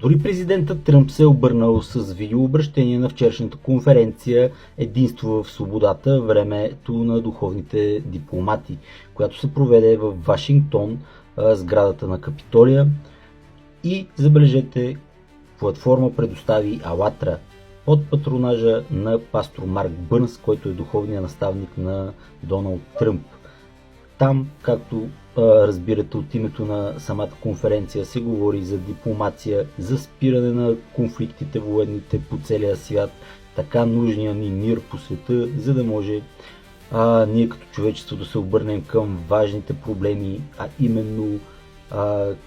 Дори президентът Тръмп се е обърнал с видеообращение на вчерашната конференция "Единство в свободата, времето на духовните дипломати", която се проведе в Вашингтон, сградата на Капитолия. И забележете, платформа предостави АЛЛАТРА под патронажа на пастор Марк Бърнс, който е духовният наставник на Доналд Тръмп. Там, както разбирате от името на самата конференция, се говори за дипломация, за спиране на конфликтите военните по целия свят, така нужния ни мир по света, за да може ние като човечество да се обърнем към важните проблеми, а именно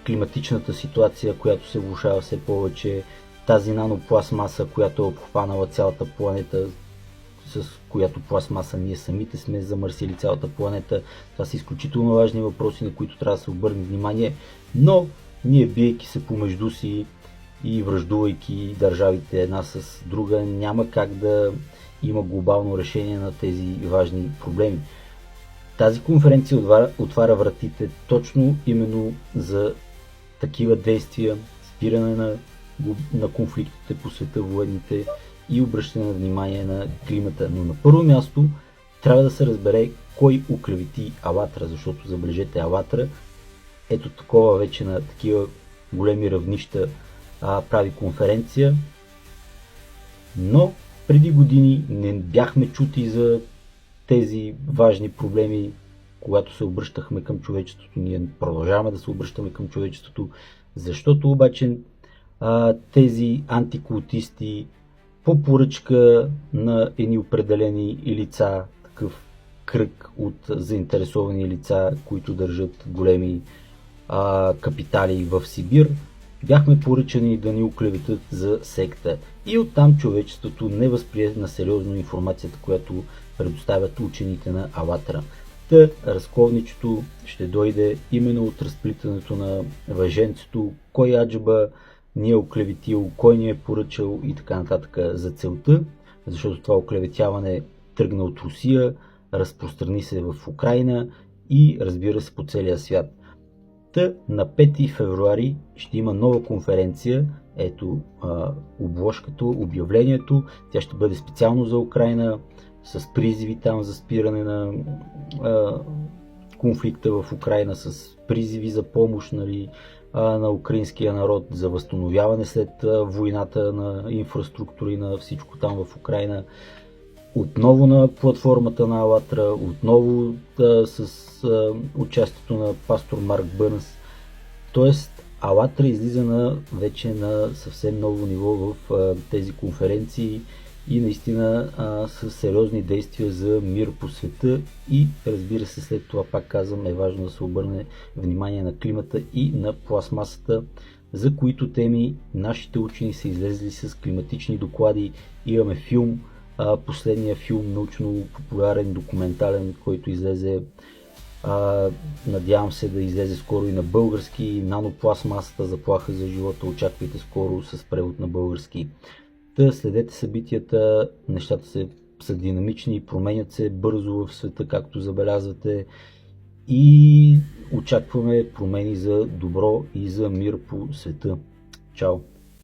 климатичната ситуация, която се влошава все повече, тази нанопластмаса, която е обхванала цялата планета, с която пластмаса ние самите сме замърсили цялата планета. Това са изключително важни въпроси, на които трябва да се обърне внимание, но ние, биейки се помежду си и враждувайки държавите една с друга, няма как да има глобално решение на тези важни проблеми. Тази конференция отваря вратите точно именно за такива действия, спиране на конфликтите по света, военните, и обръщане на внимание на климата. Но на първо място трябва да се разбере кой оклевети АЛЛАТРА, защото забележете, АЛЛАТРА ето такова вече на такива големи равнища прави конференция, но преди години не бяхме чути за тези важни проблеми, когато се обръщахме към човечеството. Ние продължаваме да се обръщаме към човечеството, защото обаче тези антикултисти по поръчка на едни определени лица, такъв кръг от заинтересовани лица, които държат големи капитали в Сибир, бяхме поръчани да ни оклеветят за секта. И оттам човечеството не възприе на сериозно информацията, която предоставят учените на АЛЛАТРА. Та разковничето ще дойде именно от разплитането на въженцето, кой аджаба ни е оклеветил, кой ни е поръчал и така нататък за целта, защото това оклеветяване тръгна от Русия, разпространи се в Украйна и разбира се по целия свят. Та на 5 февруари ще има нова конференция, ето обложката, обявлението, тя ще бъде специално за Украйна, с призиви там за спиране на конфликта в Украйна, с призиви за помощ, на украинския народ, за възстановяване след войната на инфраструктура и на всичко там в Украйна. Отново на платформата на АЛЛАТРА, отново с участието на пастор Марк Бърнс. Тоест АЛЛАТРА излиза вече на съвсем ново ниво в тези конференции и наистина с сериозни действия за мир по света и разбира се след това, пак казвам, е важно да се обърне внимание на климата и на пластмасата, за които теми нашите учени са излезли с климатични доклади. Имаме филм, последния филм, научно-популярен, документален, който излезе, надявам се да излезе скоро и на български, "Нанопластмасата, заплаха за живота", очаквайте скоро с превод на български. Следете събитията, нещата са динамични, променят се бързо в света, както забелязвате, и очакваме промени за добро и за мир по света. Чао!